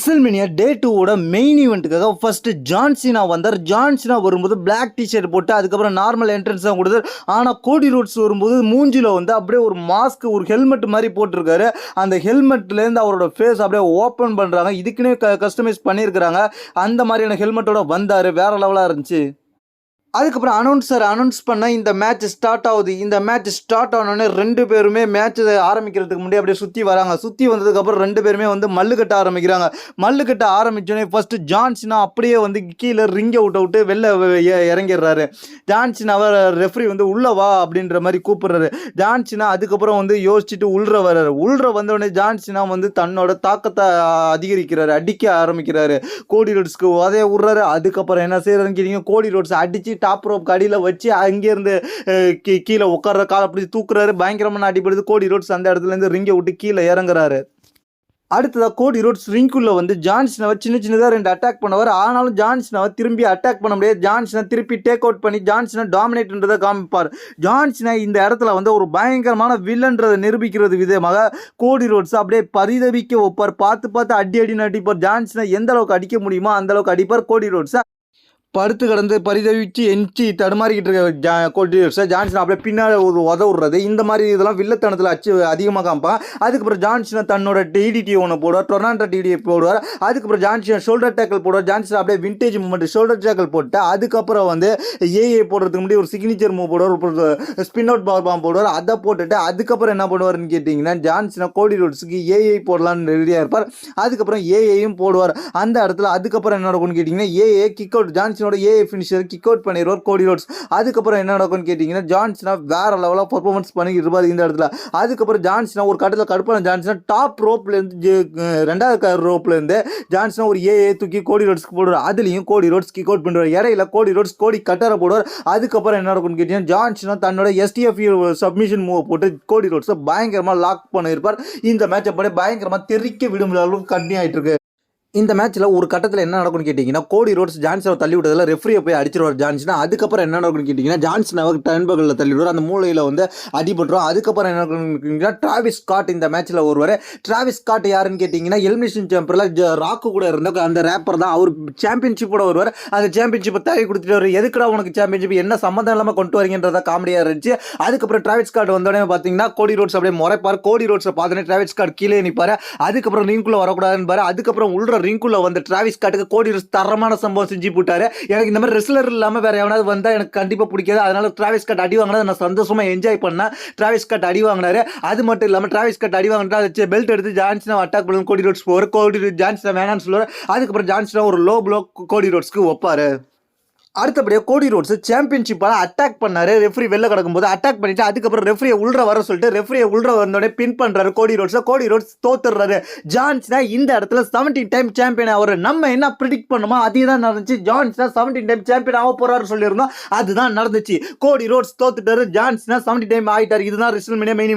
WrestleMania டே 2 ஓட main ஈவெண்ட்டுக்காக first John Cena வந்தார். John Cena வரும்போது பிளாக் டிஷர்ட் போட்டு அதுக்கப்புறம் நார்மல் என்ட்ரன்ஸ் தான் கொடுத்தார். ஆனால் கோடி ரோட்ஸ் வரும்போது மூஞ்சில வந்து அப்படியே ஒரு மாஸ்க் ஒரு ஹெல்மெட் மாதிரி போட்டிருக்காரு. அந்த ஹெல்மெட்லேருந்து அவரோட ஃபேஸ் அப்படியே ஓப்பன் பண்ணுறாங்க. இதுக்குன்னே கஸ்டமைஸ் பண்ணியிருக்கிறாங்க. அந்த மாதிரியான ஹெல்மெட்டோட வந்தார். வேற லெவலாக இருந்துச்சு. அதுக்கப்புறம் அனௌன்ஸ் பண்ண இந்த மேட்ச் ஸ்டார்ட் ஆகுது. இந்த மேட்ச் ஸ்டார்ட் ஆனோடனே ரெண்டு பேருமே மேட்ச் ஆரம்பிக்கிறதுக்கு முன்னாடி அப்படியே சுற்றி வராங்க. சுற்றி வந்ததுக்கப்புறம் ரெண்டு பேருமே வந்து மல்லு கட்ட ஆரம்பிக்கிறாங்க. மல்லு கட்ட ஆரம்பித்தோடனே ஃபஸ்ட்டு ஜான்சினா அப்படியே வந்து கீழே ரிங்கை விட்டு வெளில இறங்கிடுறாரு. ஜான்சினாவை ரெஃப்ரி வந்து உள்ள வா அப்படின்ற மாதிரி கூப்பிடுறாரு. ஜான்சினா அதுக்கப்புறம் வந்து யோசிச்சுட்டு உள்ற வர்றாரு. உள்ற வந்தோடனே ஜான்சினா வந்து தன்னோட தாக்கத்தை அதிகரிக்கிறாரு. அடிக்க ஆரம்பிக்கிறாரு. கோடி ரோட்ஸ்க்கு உதைய விடுறாரு. அதுக்கப்புறம் என்ன செய்யறதுன்னு கேட்டீங்க, கோடி ரோட்ஸ் அடிச்சு டாப் ரோப் அடியில் வச்சு அங்கேருந்து கீழே உட்கார்ற கால் அப்படி தூக்குறாரு. பயங்கரமான அடிப்படுது. கோடி ரோட்ஸ் அந்த இடத்துல இருந்து ரிங்கை விட்டு கீழே இறங்குறாரு. அடுத்ததாக கோடி ரோட்ஸ் ரிங்குள்ள வந்து ஜான்சினாவை சின்னதாக ரெண்டு அட்டாக் பண்ணுவார். ஆனாலும் ஜான்சினாவை திரும்பி அட்டாக் பண்ண முடியாது. ஜான்சினா திருப்பி டேக் அவுட் பண்ணி ஜான்சினா டாமினேட்ன்றதை காமிப்பார். ஜான்சினா இந்த இடத்துல வந்து ஒரு பயங்கரமான வில்லன்றதை நிரூபிக்கிறது விதமாக கோடி ரோட்ஸ் அப்படியே பரிதவிக்க வைப்பார். பார்த்து அடி அடின்னு அடிப்பார். ஜான்சினா எந்த அளவுக்கு அடிக்க முடியுமோ அந்த அளவுக்கு அடிப்பார். கோடி ரோட்ஸ் படுத்து கிடந்து பரிதவிச்சு எஞ்சி தடுமாறிக்கிட்டு இருக்க கோடி ரோட்ஸை ஜான்சினா அப்படியே பின்னாடி உதவுறது. இந்த மாதிரி இதெல்லாம் வில்லத்தனத்தில் அதிகமாக காமிப்பாங்க. அதுக்கப்புறம் ஜான்சினா தன்னோட டிடிடி ஒன்று போடுவார். டொர்னாண்டோ டிடியை போடுவார். அதுக்கப்புறம் ஜான்சினா ஷோல்டர் டேக்கல் போடுவார். ஜான்சினா அப்படியே விண்டேஜ் மூமெண்ட் ஷோல்டர் டேக்கல் போட்டு அதுக்கப்புறம் வந்து ஏஏ போடுறதுக்கு முன்னாடி ஒரு சிக்னேச்சர் மூவ் போடுவார். ஸ்பின் அவுட் பவர் பாம் போடுவார். அதை போட்டுட்டு அதுக்கப்புறம் என்ன பண்ணுவார்னு கேட்டிங்கன்னா, ஜான்சினா கோடி ரோட்ஸுக்கு ஏஐ போடலான்னு ரெடியாக இருப்பார். அதுக்கப்புறம் ஏஐயும் போடுவார். அந்த இடத்துல அதுக்கப்புறம் என்ன நடக்கும்னு கேட்டிங்கன்னா, ஏஏ கிக் அவுட் ஜான்சினோட ஏஏ ஃபினிஷர் கிக் அவுட் பண்ணிடுவார் கோடி ரோட்ஸ். அதுக்கப்புறம் என்ன நடக்கும்னு கேட்டிங்கன்னா, ஜான்சினா வேற லெவலாக பர்ஃபார்மன்ஸ் பண்ணிக்கிட்டு இருப்பார் இந்த இடத்துல. அதுக்கப்புறம் ஜான்சினா ஒரு கட்டத்தில் கடுப்பான ஜான்சினா டாப் ரோப்லேருந்து ரெண்டாவது ரோப்லேருந்து ஜான்சினா ஒரு ஏஏ தூக்கி கோடி ரோட்ஸ்க்கு போடுவார். அதுலேயும் கோடி ரோட்ஸ் கிக் அவுட் பண்ணுவார். இடையில கோடி ரோட்ஸ் கோடி கட்டரை போடுவார். அதுக்கப்புறம் என்ன நடக்கும்னு கேட்டிங்கன்னா, ஜான்சினா தன்னோட எஸ்டிஎஃப் சப்மிஷன் மூவ் போட்டு கோடி ரோட்ஸை பயங்கரமாக லாக் பண்ணியிருப்பார். இந்த மேட்சை படி பயங்கரமாக தெறிக்க விடும் அளவுக்கு கண்டினியூ ஆகிட்டு இருக்கு. இந்த மேட்ச்சில் ஒரு கட்டத்தில் என்ன நடக்கும்னு கேட்டிங்கன்னா, கோடி ரோட்ஸ் ஜான்சினாவை தள்ளி விட்டதில் ரெஃப்ரியை போய் அடிச்சிருவார் ஜான்சினா. அதுக்கப்புறம் என்ன நடக்கும்னு கேட்டிங்கன்னா, ஜான்சினாவை டர்ன்பர்களில் தள்ளி விடுவார். அந்த மூலையில் வந்து அடிபட்டுரும். அதுக்கப்புறம் என்ன நடக்கும்னு டிராவிஸ் ஸ்காட் இந்த மேட்ச்சில் ஒருவர். டிராவிஸ் ஸ்காட் யாருன்னு கேட்டிங்கன்னா, எலிமினேஷன் சாம்பியனில் ராக்கு கூட இருந்த அந்த ரேப்பர் தான். அவர் சாம்பியன்ஷிப்போட வருவார். அந்த சாம்பியன்ஷிப்பை தள்ளி கொடுத்துட்டு எதுக்குடா உனக்கு சாம்பியன்ஷிப் என்ன சம்மந்தம் இல்லாமல் கொண்டு வரீங்கன்றதா காமெடியாக இருந்துச்சு. அதுக்கப்புறம் டிராவிஸ் ஸ்காட் வந்தோடனே பார்த்தீங்கன்னா, கோடி ரோட்ஸ் அப்படியே முறைப்பார். கோடி ரோட்ஸை பார்த்தோன்னே டிராவிஸ் ஸ்காட் கீழே நிற்பார். அதுக்கப்புறம் ரிங்குள்ளே வரக்கூடாதுன்னு பாரு. அதுக்கப்புறம் உள்ள ரிங்குள்ள வந்து டிராவிஸ் ஸ்காட்டுக்கு கோடி ரோட்ஸ் தரமான சம்பவம் செஞ்சு போட்டாரு. எனக்கு இந்த மாதிரி ரெஸ்லர் இல்லாமல் வேற எவனாவது வந்தா எனக்கு கண்டிப்பாக பிடிக்காது. அதனால டிராவிஸ் ஸ்காட் அடி வாங்கினது நான் சந்தோஷமா என்ஜாய் பண்ணேன். டிராவிஸ் ஸ்காட் அடி வாங்கினாரு. அது மட்டும் இல்லாமல் டிராவிஸ் ஸ்காட் அடி வாங்கிட்டு பெல்ட் எடுத்து ஜான்சினா அட்டாக் பண்ணி கோடி ரோட்ஸ் போவார். கோடி ஜான்சினா வேணான்னு சொல்லுவார். அதுக்கப்புறம் ஜான்சினா ஒரு லோ ப்ளோ கோடி ரோட்ஸ்க்கு வைப்பாரு. அடுத்தபடியாக கோடி ரோட்ஸ் சாம்பியன்ஷிப்பால் அட்டாக் பண்ணாரு. ரெஃப்ரி வெளில கிடக்கும்போது அட்டாக் பண்ணிட்டு அதுக்கப்புறம் ரெஃப்ரியை உள்ள வர சொல்லிட்டு ரெஃப்ரியை உள்ள வந்தோடனே பின் பண்ணுறாரு கோடி ரோட்ஸை. கோடி ரோட்ஸ் தோத்துடுறாரு. ஜான்சினா இந்த இடத்துல 17 டைம் சாம்பியன் ஆவார். நம்ம என்ன ப்ரிடிக்ட் பண்ணுமோ அதே தான் நடந்துச்சு. ஜான்சினா 17 டைம் சாம்பியன் ஆக போறாரு சொல்லியிருந்தோம். அதுதான் நடந்துச்சு. கோடி ரோட்ஸ் தோத்துட்டாரு. ஜான்சினா 17 டைம் ஆகிட்டார். இதுதான் ரெஸ்ல்மேனியா மெயின்